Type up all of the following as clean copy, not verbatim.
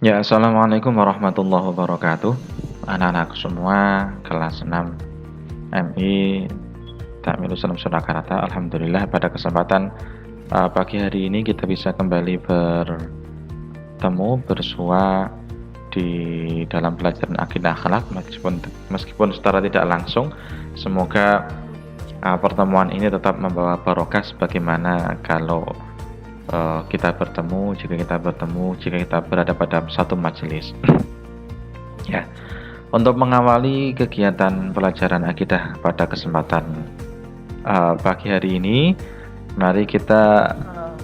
Ya, Assalamualaikum warahmatullahi wabarakatuh. Anak-anak semua kelas 6 MI Takmilus Salam Surakarta. Alhamdulillah pada kesempatan pagi hari ini kita bisa kembali bertemu bersua di dalam pelajaran akidah akhlak meskipun secara tidak langsung. Semoga pertemuan ini tetap membawa barokah sebagaimana kalau jika kita bertemu, jika kita berada pada satu majelis. Ya, untuk mengawali kegiatan pelajaran akidah pada kesempatan pagi hari ini, mari kita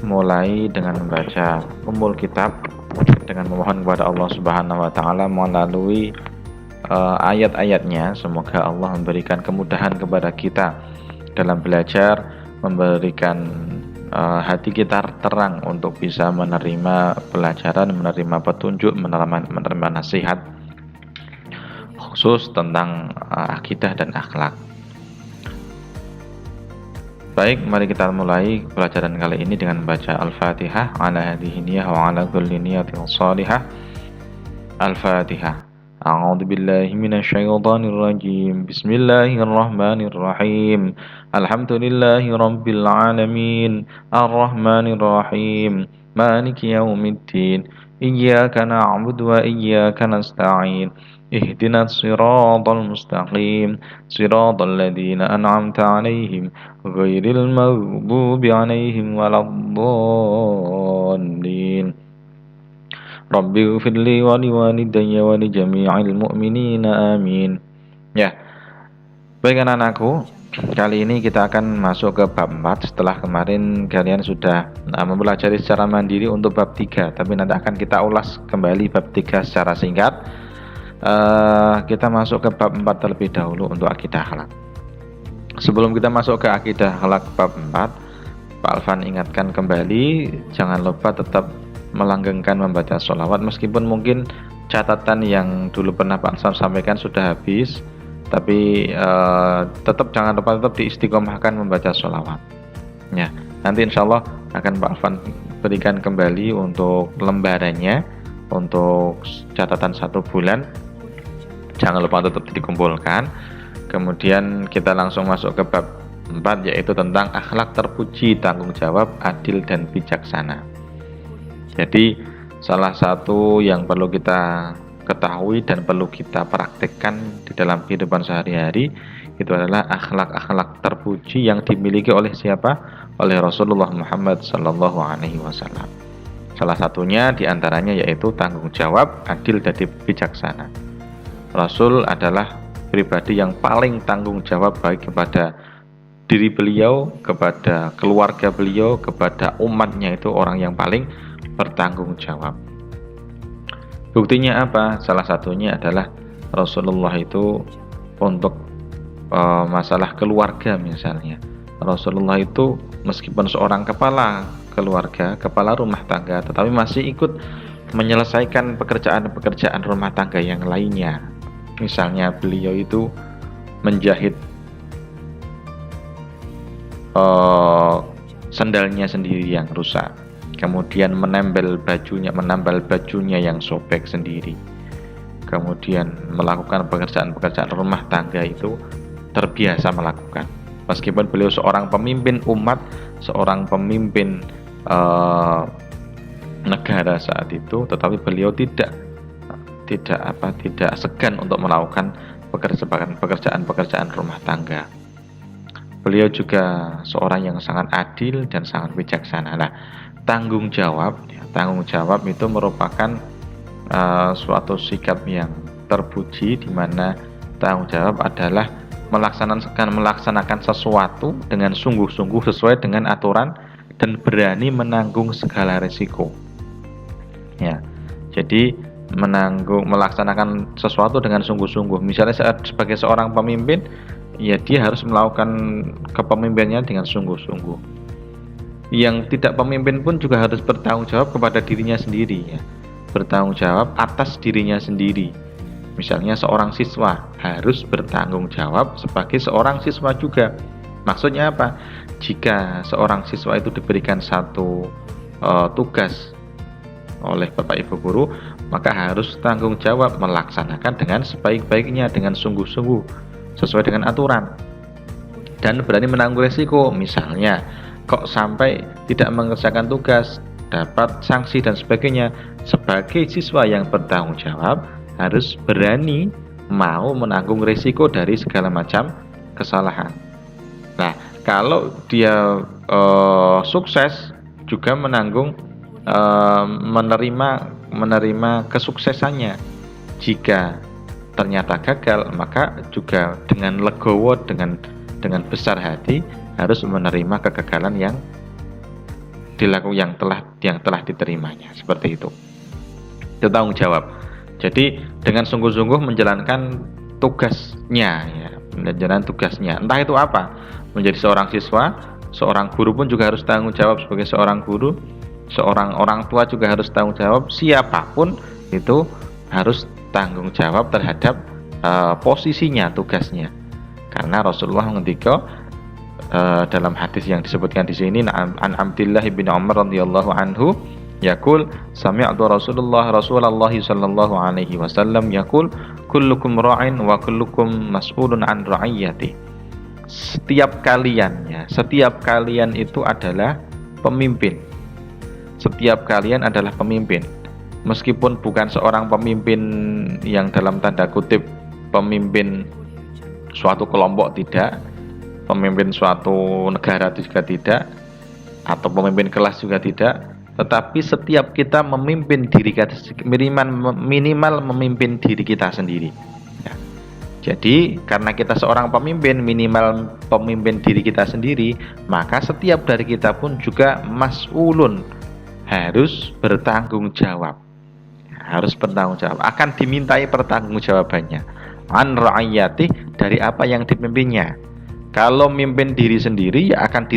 mulai dengan membaca ummul kitab dengan memohon kepada Allah Subhanahu wa taala melalui ayat-ayatnya. Semoga Allah memberikan kemudahan kepada kita dalam belajar, memberikan hati kita terang untuk bisa menerima pelajaran, menerima petunjuk, menerima nasihat khusus tentang akidah dan akhlak. Baik, mari kita mulai pelajaran kali ini dengan membaca Al-Fatihah ala hadhihi niyyah wa ala kulli niyatin shalihah. Al-Fatihah. A'udzu billahi minasyaitonir rajim. Bismillahirrahmanirrahim. Alhamdulillahi rabbil alamin. Arrahmanir rahim. Maliki yaumiddin. Iyyaka na'budu wa iyyaka nasta'in. Ihdinas siratal mustaqim. Siratal ladzina an'amta 'alaihim ghairil maghdubi 'alaihim waladdallin. Rabbi ghfirli wa liwalidayya wa li jami'il mu'minina amin. Ya, baik anak-anakku, kali ini kita akan masuk ke bab 4 setelah kemarin kalian sudah mempelajari secara mandiri untuk bab 3, tapi nanti akan kita ulas kembali bab 3 secara singkat. Kita masuk ke bab 4 terlebih dahulu untuk akidah akhlak. Sebelum kita masuk ke akidah akhlak bab 4, Pak Alvan ingatkan kembali, jangan lupa tetap melanggengkan membaca sholawat, meskipun mungkin catatan yang dulu pernah Pak Alvan sampaikan sudah habis, tapi tetap jangan lupa tetap diistiqomahkan membaca sholawat. Ya, nanti insya Allah akan Pak Alvan berikan kembali untuk lembarannya, untuk catatan 1 bulan. Jangan lupa tetap dikumpulkan. Kemudian kita langsung masuk ke bab 4, yaitu tentang akhlak terpuji, tanggung jawab, adil dan bijaksana. Jadi salah satu yang perlu kita ketahui dan perlu kita praktekkan di dalam kehidupan sehari-hari itu adalah akhlak-akhlak terpuji yang dimiliki oleh siapa? Oleh Rasulullah Muhammad Sallallahu Alaihi Wasallam. Salah satunya diantaranya yaitu tanggung jawab, adil dan bijaksana. Rasul adalah pribadi yang paling tanggung jawab baik kepada diri beliau, kepada keluarga beliau, kepada umatnya, itu orang yang paling bertanggung jawab. Buktinya apa? Salah satunya adalah Rasulullah itu untuk masalah keluarga misalnya. Rasulullah itu meskipun seorang kepala keluarga, kepala rumah tangga, tetapi masih ikut menyelesaikan pekerjaan-pekerjaan rumah tangga yang lainnya. Misalnya beliau itu menjahit sendalnya sendiri yang rusak, kemudian menambal bajunya yang sobek sendiri, kemudian melakukan pekerjaan-pekerjaan rumah tangga itu terbiasa melakukan. Meskipun beliau seorang pemimpin umat, seorang pemimpin negara saat itu, tetapi beliau tidak segan untuk melakukan pekerjaan-pekerjaan rumah tangga. Beliau juga seorang yang sangat adil dan sangat bijaksana. Nah, tanggung jawab itu merupakan suatu sikap yang terpuji, di mana tanggung jawab adalah melaksanakan sesuatu dengan sungguh-sungguh sesuai dengan aturan dan berani menanggung segala risiko. Ya, jadi melaksanakan sesuatu dengan sungguh-sungguh. Misalnya sebagai seorang pemimpin, ya dia harus melakukan kepemimpinannya dengan sungguh-sungguh. Yang tidak pemimpin pun juga harus bertanggung jawab kepada dirinya sendiri, ya. Bertanggung jawab atas dirinya sendiri. Misalnya seorang siswa harus bertanggung jawab sebagai seorang siswa juga. Maksudnya apa? Jika seorang siswa itu diberikan satu tugas oleh Bapak Ibu guru, maka harus tanggung jawab melaksanakan dengan sebaik-baiknya, dengan sungguh-sungguh sesuai dengan aturan, dan berani menanggung resiko. Misalnya kok sampai tidak mengerjakan tugas, dapat sanksi dan sebagainya. Sebagai siswa yang bertanggung jawab harus berani mau menanggung resiko dari segala macam kesalahan. Nah, kalau dia sukses juga menanggung menerima kesuksesannya. Jika ternyata gagal, maka juga dengan legowo, dengan besar hati harus menerima kegagalan yang telah diterimanya. Seperti itu. Itu tanggung jawab. Jadi dengan sungguh-sungguh menjalankan tugasnya, ya, menjalankan tugasnya. Entah itu apa, menjadi seorang siswa, seorang guru pun juga harus tanggung jawab sebagai seorang guru, seorang orang tua juga harus tanggung jawab, siapapun itu harus tanggung jawab terhadap posisinya, tugasnya. Karena Rasulullah mengendika dalam hadis yang disebutkan di sini, an Abdullah bin Umar radhiyallahu anhu yaqul sami'tu Rasulullah sallallahu alaihi wasallam yaqul kullukum ra'in wa kullukum mas'ulun an ra'iyati. Setiap kalian itu adalah pemimpin. Setiap kalian adalah pemimpin. Meskipun bukan seorang pemimpin yang dalam tanda kutip pemimpin suatu kelompok, tidak, pemimpin suatu negara juga tidak, atau pemimpin kelas juga tidak, tetapi setiap kita memimpin diri kita, minimal memimpin diri kita sendiri, ya. Jadi karena kita seorang pemimpin, minimal pemimpin diri kita sendiri, maka setiap dari kita pun juga mas'ulun, harus bertanggung jawab, akan dimintai pertanggungjawabannya, an ra'iyati, dari apa yang dipimpinnya. Kalau mimpin diri sendiri, ya akan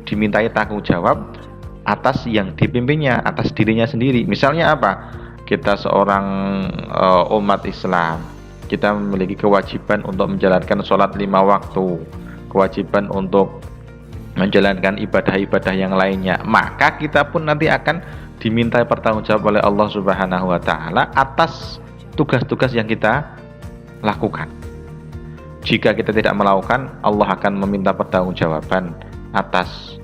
dimintai tanggung jawab atas yang dipimpinnya, atas dirinya sendiri. Misalnya apa? Kita seorang umat Islam, kita memiliki kewajiban untuk menjalankan sholat 5 waktu, kewajiban untuk menjalankan ibadah-ibadah yang lainnya, maka kita pun nanti akan dimintai pertanggungjawab oleh Allah Subhanahu wa taala atas tugas-tugas yang kita lakukan. Jika kita tidak melakukan, Allah akan meminta pertanggungjawaban atas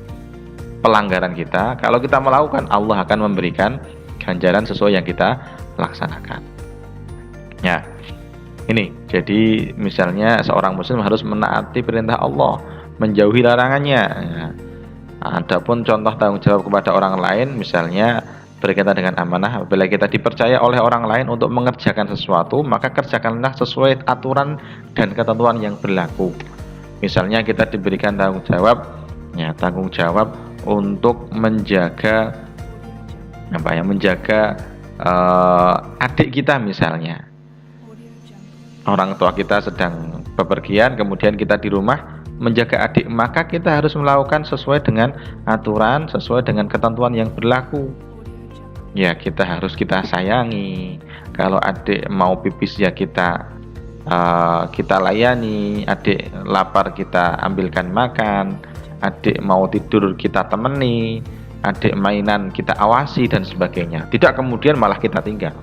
pelanggaran kita. Kalau kita melakukan, Allah akan memberikan ganjaran sesuai yang kita laksanakan. Ya, ini jadi misalnya seorang muslim harus menaati perintah Allah, menjauhi larangannya. Ya. Adapun contoh tanggung jawab kepada orang lain, misalnya berkaitan dengan amanah, apabila kita dipercaya oleh orang lain untuk mengerjakan sesuatu, maka kerjakanlah sesuai aturan dan ketentuan yang berlaku. Misalnya kita diberikan tanggung jawab untuk menjaga adik kita, misalnya orang tua kita sedang bepergian, kemudian kita di rumah menjaga adik, maka kita harus melakukan sesuai dengan aturan, sesuai dengan ketentuan yang berlaku. Ya, kita sayangi. Kalau adik mau pipis, ya kita layani. Adik lapar, kita ambilkan makan. Adik mau tidur, kita temani. Adik mainan, kita awasi, dan sebagainya. Tidak kemudian malah kita tinggal.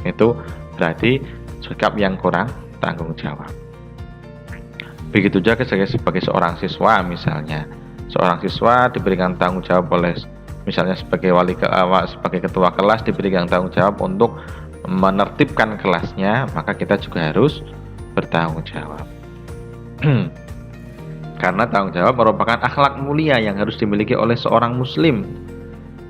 Itu berarti sikap yang kurang tanggung jawab. Begitu juga sebagai seorang siswa, misalnya seorang siswa diberikan tanggung jawab oleh, misalnya sebagai sebagai ketua kelas, diberikan tanggung jawab untuk menertibkan kelasnya, maka kita juga harus bertanggung jawab. Karena tanggung jawab merupakan akhlak mulia yang harus dimiliki oleh seorang muslim.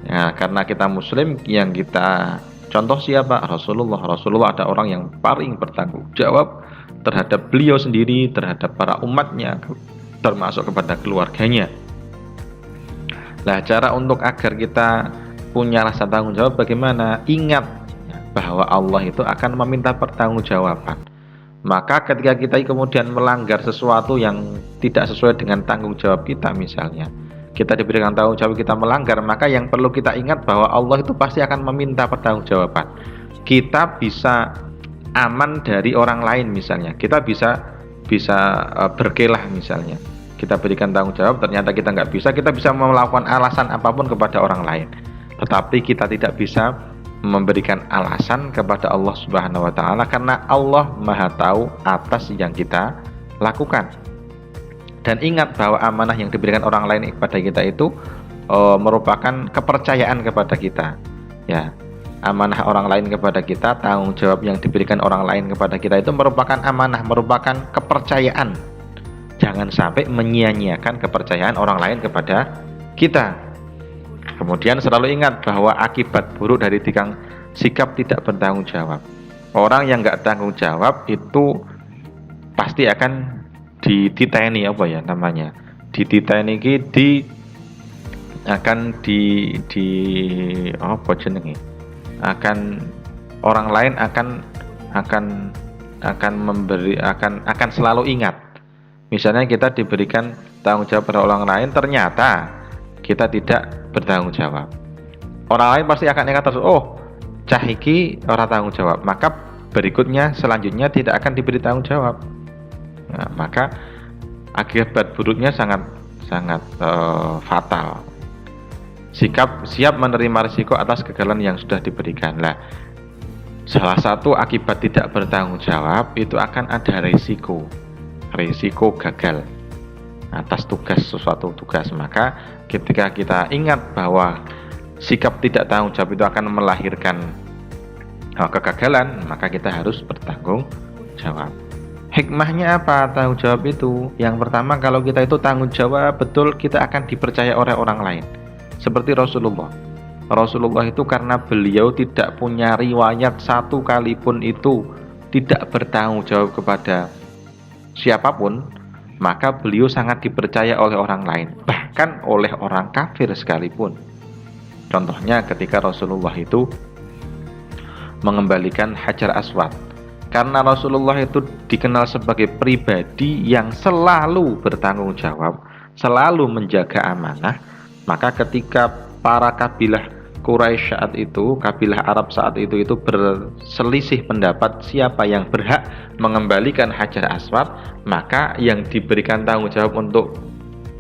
Ya, karena kita muslim, yang kita contoh siapa? Rasulullah. Rasulullah ada orang yang paling bertanggung jawab terhadap beliau sendiri, terhadap para umatnya, termasuk kepada keluarganya. Nah, cara untuk agar kita punya rasa tanggung jawab bagaimana? Ingat bahwa Allah itu akan meminta pertanggungjawaban. Maka ketika kita kemudian melanggar sesuatu yang tidak sesuai dengan tanggung jawab kita, misalnya kita diberikan tanggung jawab, kita melanggar, maka yang perlu kita ingat bahwa Allah itu pasti akan meminta pertanggungjawaban. Kita bisa aman dari orang lain, misalnya kita bisa berkelah, misalnya kita berikan tanggung jawab, ternyata kita nggak bisa, kita bisa melakukan alasan apapun kepada orang lain, tetapi kita tidak bisa memberikan alasan kepada Allah Subhanahu wa taala karena Allah Maha tahu atas yang kita lakukan. Dan ingat bahwa amanah yang diberikan orang lain kepada kita itu merupakan kepercayaan kepada kita. Ya, amanah orang lain kepada kita, tanggung jawab yang diberikan orang lain kepada kita itu merupakan amanah, merupakan kepercayaan. Jangan sampai menyia-nyiakan kepercayaan orang lain kepada kita. Kemudian selalu ingat bahwa akibat buruk dari sikap tidak bertanggung jawab. Orang yang nggak tanggung jawab itu pasti akan dititeni apa ya namanya? Dititeni apa jenenge? Orang lain akan selalu ingat. Misalnya kita diberikan tanggung jawab pada orang lain, ternyata kita tidak bertanggung jawab. Orang lain pasti akan ingat terus, oh, cah iki ora tanggung jawab, maka berikutnya selanjutnya tidak akan diberi tanggung jawab. Nah, maka akibat buruknya sangat fatal. Siap menerima risiko atas kegagalan yang sudah diberikan. Lah, salah satu akibat tidak bertanggung jawab itu akan ada risiko gagal atas suatu tugas. Maka ketika kita ingat bahwa sikap tidak tanggung jawab itu akan melahirkan kegagalan, maka kita harus bertanggung jawab. Hikmahnya apa tanggung jawab itu? Yang pertama, kalau kita itu tanggung jawab betul, kita akan dipercaya oleh orang lain. Seperti Rasulullah itu karena beliau tidak punya riwayat satu kali pun itu tidak bertanggung jawab kepada siapapun, maka beliau sangat dipercaya oleh orang lain, bahkan oleh orang kafir sekalipun. Contohnya ketika Rasulullah itu mengembalikan Hajar Aswad. Karena Rasulullah itu dikenal sebagai pribadi yang selalu bertanggung jawab, selalu menjaga amanah, maka ketika para kabilah Quraisy saat itu, kabilah Arab saat itu berselisih pendapat siapa yang berhak mengembalikan Hajar Aswad, maka yang diberikan tanggung jawab untuk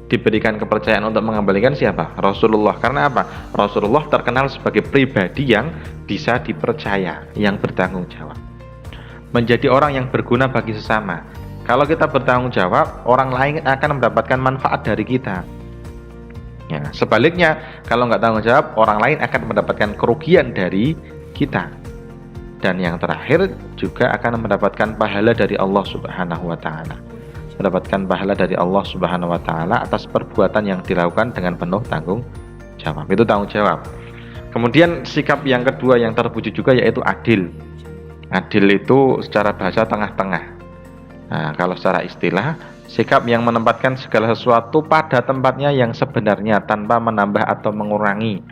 diberikan kepercayaan untuk mengembalikan siapa? Rasulullah. Karena apa? Rasulullah terkenal sebagai pribadi yang bisa dipercaya, yang bertanggung jawab. Menjadi orang yang berguna bagi sesama. Kalau kita bertanggung jawab, orang lain akan mendapatkan manfaat dari kita. Ya, sebaliknya, kalau nggak tanggung jawab, orang lain akan mendapatkan kerugian dari kita. Dan yang terakhir juga akan mendapatkan pahala dari Allah Subhanahu wa taala. Mendapatkan pahala dari Allah Subhanahu wa taala atas perbuatan yang dilakukan dengan penuh tanggung jawab. Itu tanggung jawab. Kemudian sikap yang kedua yang terwujud juga yaitu adil. Adil itu secara bahasa tengah-tengah. Nah, kalau secara istilah, sikap yang menempatkan segala sesuatu pada tempatnya yang sebenarnya tanpa menambah atau mengurangi.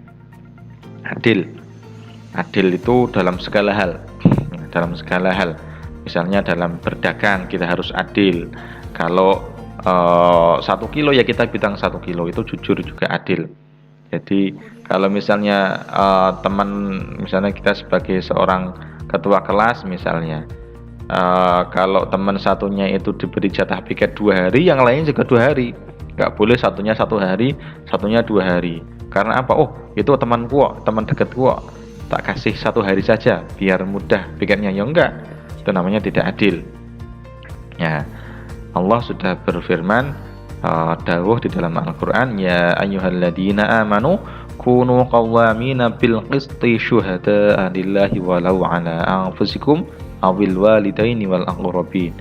Adil itu dalam segala hal. Misalnya dalam berdagang kita harus adil. Kalau 1 kilo ya kita bilang 1 kilo, itu jujur juga adil. Jadi kalau misalnya misalnya kita sebagai seorang ketua kelas misalnya, kalau teman satunya itu diberi jatah piket 2 hari, yang lain juga 2 hari. Nggak boleh satunya 1 hari, satunya 2 hari. Karena apa? Oh, itu temanku, teman dekatku, tak kasih 1 hari saja biar mudah piketnya. Ya enggak, itu namanya tidak adil. Ya, Allah sudah berfirman dawuh di dalam Al-Qur'an, ya ayyuhalladzina amanu kunu qawwamina bil qisti syuhada'a lillahi walau ala anfusikum awil walidaini wal aqrabin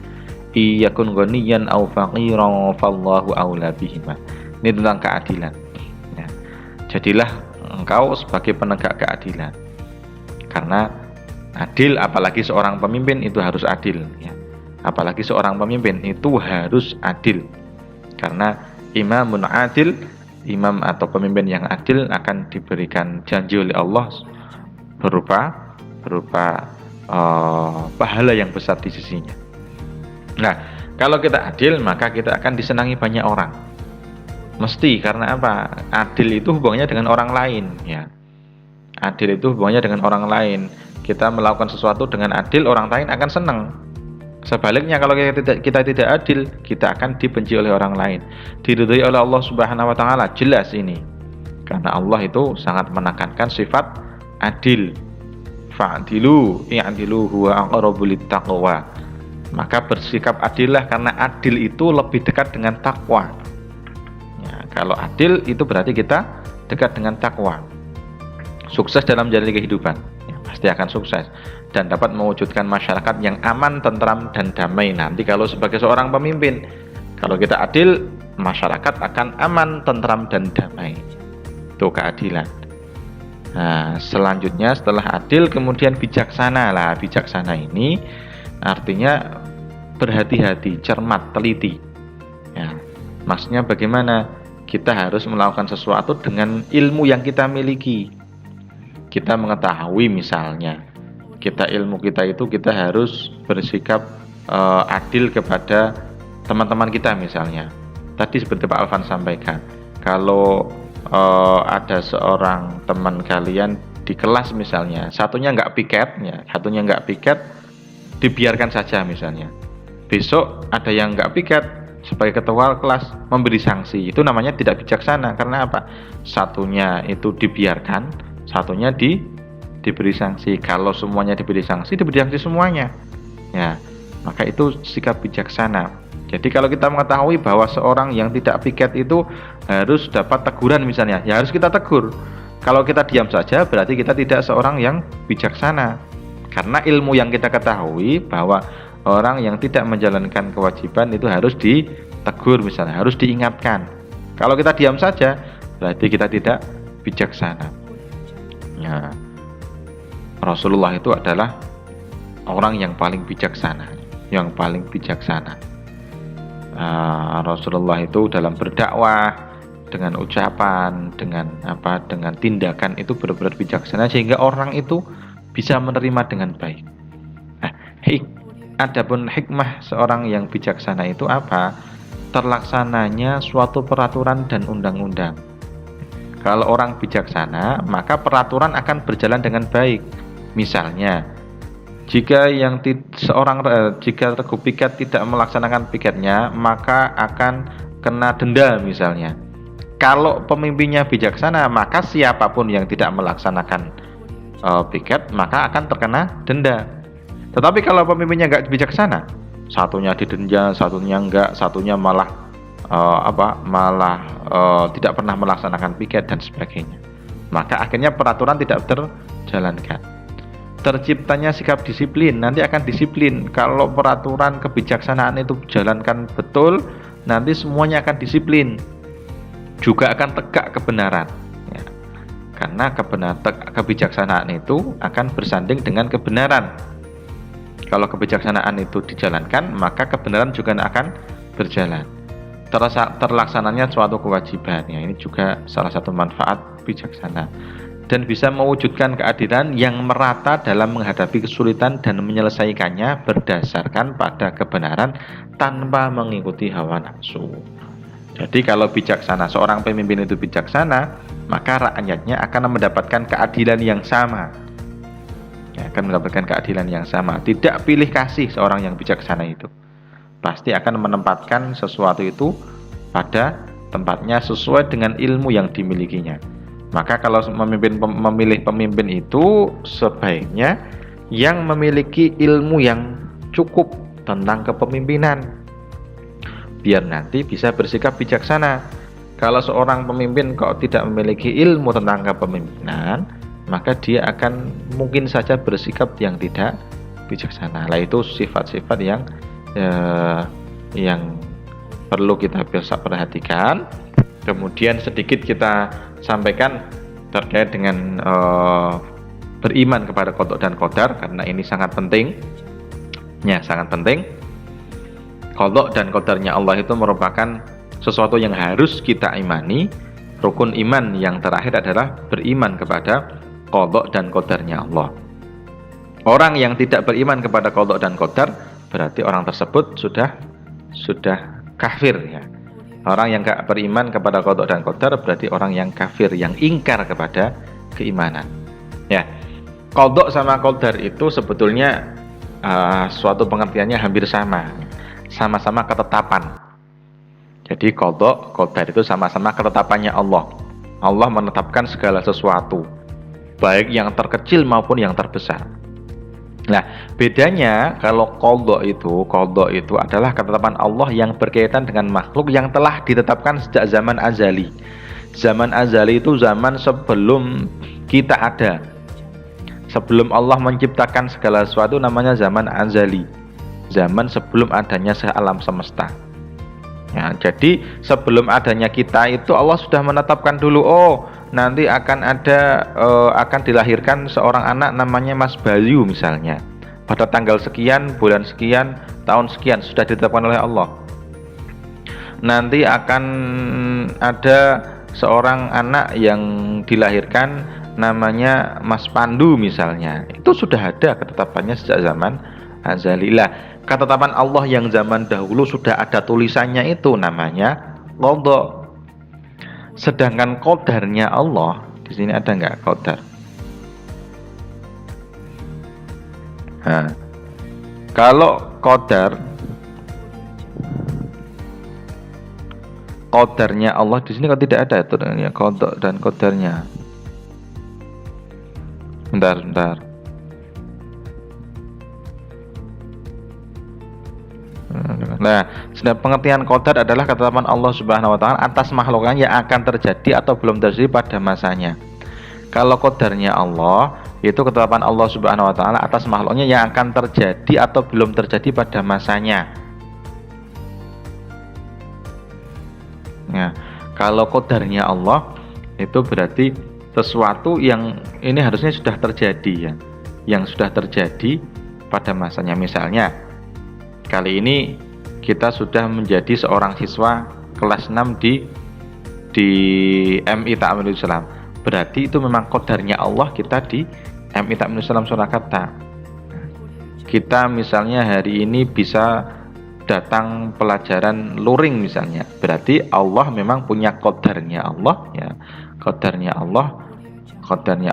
iyakun ghaniyan aw faqiran fallahu aula bihima. Ini tentang keadilan. Ya. Jadilah engkau sebagai penegak keadilan. Karena adil, apalagi seorang pemimpin itu harus adil, ya. Apalagi seorang pemimpin itu harus adil. Karena imamun adil, imam atau pemimpin yang adil akan diberikan janji oleh Allah berupa pahala yang besar di sisinya. Nah, kalau kita adil, maka kita akan disenangi banyak orang. Mesti, karena apa? Adil itu hubungannya dengan orang lain, ya. Adil itu hubungannya dengan orang lain. Kita melakukan sesuatu dengan adil, orang lain akan senang. Sebaliknya, kalau kita tidak adil, kita akan dibenci oleh orang lain. Diridhoi oleh Allah Subhanahu wa taala, jelas ini. Karena Allah itu sangat menekankan sifat adil. Fa'dilu i'dilu huwa aqrabu littaqwa. Maka bersikap adillah karena adil itu lebih dekat dengan takwa. Ya, kalau adil itu berarti kita dekat dengan takwa. Sukses dalam menjalani kehidupan, ya, pasti akan sukses dan dapat mewujudkan masyarakat yang aman, tentram dan damai. Nanti kalau sebagai seorang pemimpin, kalau kita adil, masyarakat akan aman, tentram dan damai. Itu keadilan. Nah, selanjutnya setelah adil kemudian bijaksana. Lah, bijaksana ini artinya berhati-hati, cermat, teliti. Ya, maksudnya bagaimana? Kita harus melakukan sesuatu dengan ilmu yang kita miliki. Kita mengetahui misalnya, ilmu kita itu kita harus bersikap adil kepada teman-teman kita misalnya. Tadi seperti Pak Alvan sampaikan, kalau ada seorang teman kalian di kelas misalnya, satunya nggak piket, dibiarkan saja misalnya. Besok ada yang nggak piket, sebagai ketua kelas memberi sanksi. Itu namanya tidak bijaksana. Karena apa? Satunya itu dibiarkan, satunya diberi sanksi. Kalau semuanya diberi sanksi semuanya. Ya, maka itu sikap bijaksana. Jadi kalau kita mengetahui bahwa seorang yang tidak piket itu harus dapat teguran misalnya, ya harus kita tegur. Kalau kita diam saja berarti kita tidak seorang yang bijaksana. Karena ilmu yang kita ketahui bahwa orang yang tidak menjalankan kewajiban itu harus ditegur misalnya, harus diingatkan. Kalau kita diam saja berarti kita tidak bijaksana. Ya, Rasulullah itu adalah orang yang paling bijaksana, Rasulullah itu dalam berdakwah, dengan ucapan, dengan tindakan itu benar-benar bijaksana sehingga orang itu bisa menerima dengan baik. Nah, adapun hikmah seorang yang bijaksana itu apa? Terlaksananya suatu peraturan dan undang-undang. Kalau orang bijaksana, maka peraturan akan berjalan dengan baik. Misalnya, jika regu piket tidak melaksanakan piketnya, maka akan kena denda misalnya. Kalau pemimpinnya bijaksana, maka siapapun yang tidak melaksanakan piket, maka akan terkena denda. Tetapi kalau pemimpinnya nggak bijaksana, satunya didenda, satunya enggak, satunya malah tidak pernah melaksanakan piket dan sebagainya, maka akhirnya peraturan tidak terjalankan. Terciptanya sikap disiplin, nanti akan disiplin. Kalau peraturan kebijaksanaan itu jalankan betul, nanti semuanya akan disiplin, juga akan tegak kebenaran ya. Karena kebijaksanaan itu akan bersanding dengan kebenaran. Kalau kebijaksanaan itu dijalankan, maka kebenaran juga akan berjalan. Terlaksananya suatu kewajiban ya, ini juga salah satu manfaat bijaksana. Dan bisa mewujudkan keadilan yang merata dalam menghadapi kesulitan dan menyelesaikannya berdasarkan pada kebenaran tanpa mengikuti hawa nafsu. Jadi kalau bijaksana, seorang pemimpin itu bijaksana, maka rakyatnya akan mendapatkan keadilan yang sama. Ya, akan mendapatkan keadilan yang sama. Tidak pilih kasih seorang yang bijaksana itu. Pasti akan menempatkan sesuatu itu pada tempatnya sesuai dengan ilmu yang dimilikinya. Maka kalau memilih pemimpin itu sebaiknya yang memiliki ilmu yang cukup tentang kepemimpinan, biar nanti bisa bersikap bijaksana. Kalau seorang pemimpin kok tidak memiliki ilmu tentang kepemimpinan, maka dia akan mungkin saja bersikap yang tidak bijaksana. Lah itu sifat-sifat yang perlu kita biasa perhatikan. Kemudian sedikit kita sampaikan terkait dengan beriman kepada qada dan qadar, karena ini sangat penting. Ya, sangat penting. Qada dan qadarnya Allah itu merupakan sesuatu yang harus kita imani. Rukun iman yang terakhir adalah beriman kepada qada dan qadarnya Allah. Orang yang tidak beriman kepada qada dan qadar berarti orang tersebut sudah kafir ya. Orang yang gak beriman kepada qada dan qadar berarti orang yang kafir, yang ingkar kepada keimanan. Ya, qada sama qadar itu sebetulnya suatu pengertiannya hampir sama-sama ketetapan. Jadi qada, qadar itu sama-sama ketetapannya Allah. Allah menetapkan segala sesuatu. baik yang terkecil maupun yang terbesar. Nah, bedanya kalau qadha itu adalah ketetapan Allah yang berkaitan dengan makhluk yang telah ditetapkan sejak zaman azali. Zaman azali itu zaman sebelum kita ada. Sebelum Allah menciptakan segala sesuatu namanya zaman azali. Zaman sebelum adanya alam semesta. Ya, jadi sebelum adanya kita itu Allah sudah menetapkan dulu, oh nanti akan dilahirkan seorang anak namanya Mas Bayu misalnya. Pada tanggal sekian, bulan sekian, tahun sekian sudah ditetapkan oleh Allah. Nanti akan ada seorang anak yang dilahirkan namanya Mas Pandu misalnya. Itu sudah ada ketetapannya sejak zaman azalilah. Ketetapan Allah yang zaman dahulu sudah ada tulisannya itu namanya qadha. Sedangkan qadarnya Allah, di sini ada nggak qadar? Nah, kalau qadarnya Allah di sini kok tidak ada itu ya, qadha dan qadarnya. Bentar. Nah, pengertian qadar adalah ketetapan Allah Subhanahu wa taala atas makhluknya yang akan terjadi atau belum terjadi pada masanya. Kalau qadarnya Allah itu ketetapan Allah Subhanahu wa taala atas makhluknya yang akan terjadi atau belum terjadi pada masanya. Nah, kalau qadarnya Allah itu berarti sesuatu yang ini harusnya sudah terjadi ya. Yang sudah terjadi pada masanya. Misalnya kali ini kita sudah menjadi seorang siswa kelas 6 di MI Ta'minul Islam. Berarti itu memang qadarnya Allah kita di MI Ta'minul Islam Surakarta. Kita misalnya hari ini bisa datang pelajaran luring misalnya. Berarti Allah memang punya qadarnya Allah ya. Qadarnya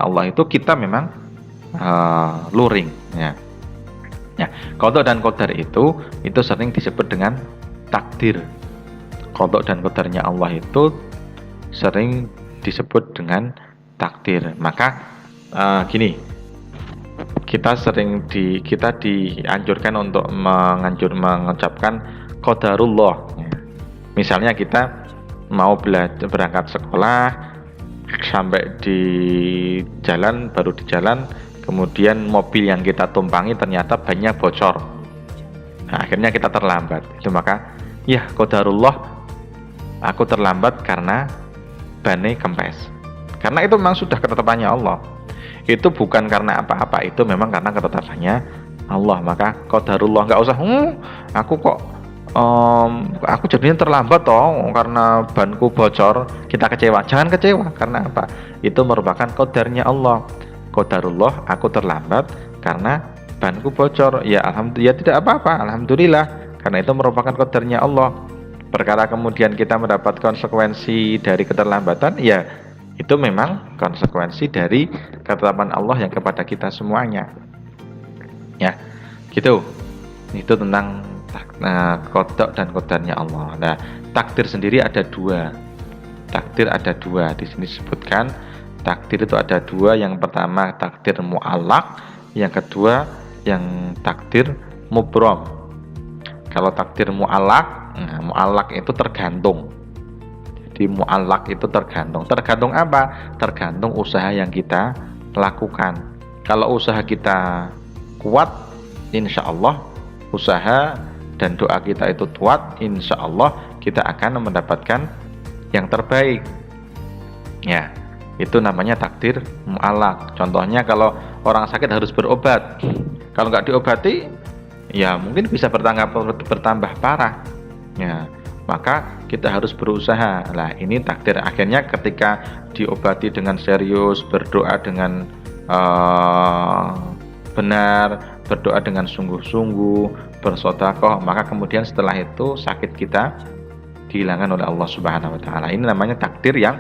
Allah itu kita memang luring ya. Ya, qadha dan qadar itu sering disebut dengan takdir. Qadha dan qadarnya Allah itu sering disebut dengan takdir. Maka gini, kita dianjurkan untuk mengucapkan qadarullah. Ya. Misalnya kita mau berangkat sekolah, sampai di jalan, baru di jalan kemudian mobil yang kita tumpangi ternyata bannya bocor. Nah, akhirnya kita terlambat. Itu maka ya qadarullah, aku terlambat karena bannya kempes. Karena itu memang sudah ketetapannya Allah. Itu bukan karena apa-apa, itu memang karena ketetapannya Allah. Maka qadarullah, nggak usah aku jadinya terlambat toh karena banku bocor, kita kecewa. Jangan kecewa, karena apa? Itu merupakan qadarnya Allah. Qadarullah, aku terlambat karena banku bocor. Ya alhamdulillah, tidak apa-apa, alhamdulillah, karena itu merupakan qadarnya Allah. Perkara kemudian kita mendapat konsekuensi dari keterlambatan, ya itu memang konsekuensi dari ketetapan Allah yang kepada kita semuanya. Ya, gitu. Itu tentang qadha dan qadarnya Allah. Nah, takdir sendiri ada dua. Takdir ada dua. Di sini disebutkan takdir itu ada dua. Yang pertama takdir mu'allaq, yang kedua yang takdir mubrom. Kalau takdir mu'allaq, mu'allaq itu tergantung. Jadi mu'allaq itu tergantung. Tergantung apa? Tergantung usaha yang kita lakukan. Kalau usaha kita kuat, insya Allah usaha dan doa kita itu kuat, insya Allah kita akan mendapatkan yang terbaik. Ya, itu namanya takdir mu'allaq. Contohnya kalau orang sakit harus berobat, kalau nggak diobati, ya mungkin bisa bertambah parah. Ya, maka kita harus berusaha. Nah, ini takdir. Akhirnya ketika diobati dengan serius, berdoa dengan benar, berdoa dengan sungguh-sungguh, bersedekah, maka kemudian setelah itu sakit kita dihilangkan oleh Allah Subhanahu wa taala. Ini namanya takdir yang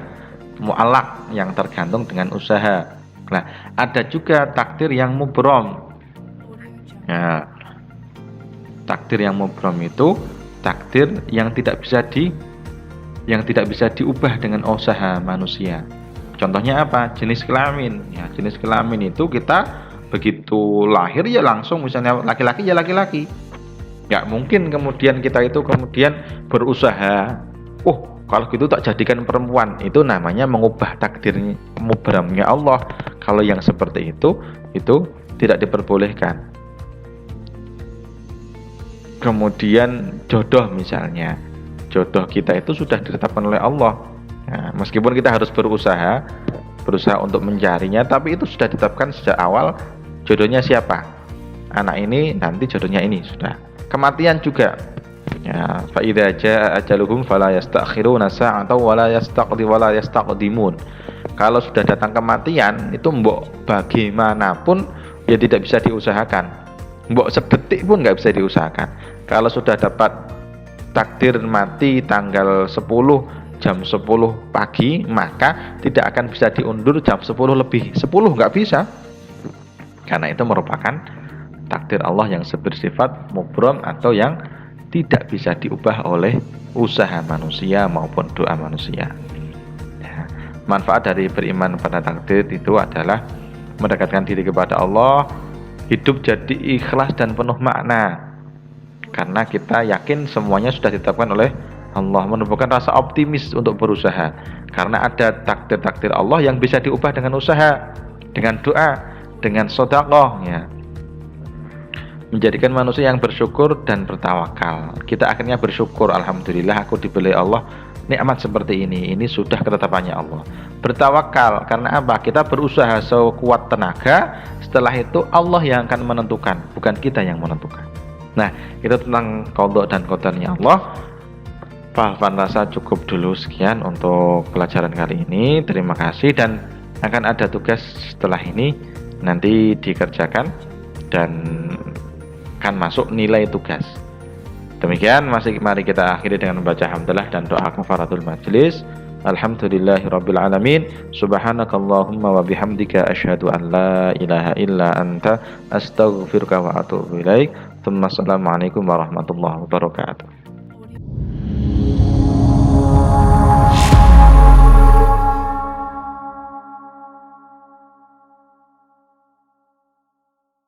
mu'allaq, yang tergantung dengan usaha. Nah, ada juga takdir yang mubrom. Ya, takdir yang mubrom itu takdir yang tidak bisa diubah dengan usaha manusia. Contohnya apa? Jenis kelamin. Ya, jenis kelamin itu kita begitu lahir ya langsung, misalnya laki-laki ya laki-laki. Nggak mungkin kemudian kita itu kemudian berusaha, oh kalau gitu tak jadikan perempuan. Itu namanya mengubah takdirnya, mubramnya Allah. Kalau yang seperti itu tidak diperbolehkan. Kemudian jodoh misalnya, jodoh kita itu sudah ditetapkan oleh Allah. Nah, meskipun kita harus berusaha untuk mencarinya, tapi itu sudah ditetapkan sejak awal. Jodohnya siapa? Anak ini nanti jodohnya ini sudah. Kematian juga. Ya, fa idza jaa ajaluhum fala yastakhiruna sa'atan wala yastaqdimun. Kalau sudah datang kematian, itu mbok bagaimanapun ya tidak bisa diusahakan. Mbok sedetik pun nggak bisa diusahakan. Kalau sudah dapat takdir mati tanggal 10 jam 10 pagi, maka tidak akan bisa diundur jam 10 lebih 10, nggak bisa, karena itu merupakan takdir Allah yang bersifat mubram atau yang tidak bisa diubah oleh usaha manusia maupun doa manusia. Ya, manfaat dari beriman pada takdir itu adalah mendekatkan diri kepada Allah, hidup jadi ikhlas dan penuh makna, karena kita yakin semuanya sudah ditetapkan oleh Allah, menumbuhkan rasa optimis untuk berusaha karena ada takdir-takdir Allah yang bisa diubah dengan usaha, dengan doa, dengan sedekah, ya. Menjadikan manusia yang bersyukur dan bertawakal. Kita akhirnya bersyukur, alhamdulillah aku diberi Allah nikmat seperti ini sudah ketetapannya Allah. Bertawakal karena apa? Kita berusaha sekuat tenaga, setelah itu Allah yang akan menentukan, bukan kita yang menentukan. Nah, itu tentang qadha dan qadarnya Allah. Pak rasa cukup dulu sekian untuk pelajaran kali ini. Terima kasih, dan akan ada tugas setelah ini nanti dikerjakan dan akan masuk nilai tugas. Demikian, mari kita akhiri dengan membaca hamdalah dan doa kafaratul majelis. Alhamdulillahirabbil alamin. Subhanakallahumma wa bihamdika asyhadu an la ilaha illa anta astaghfiruka wa atubu ilaik. Assalamualaikum warahmatullahi wabarakatuh.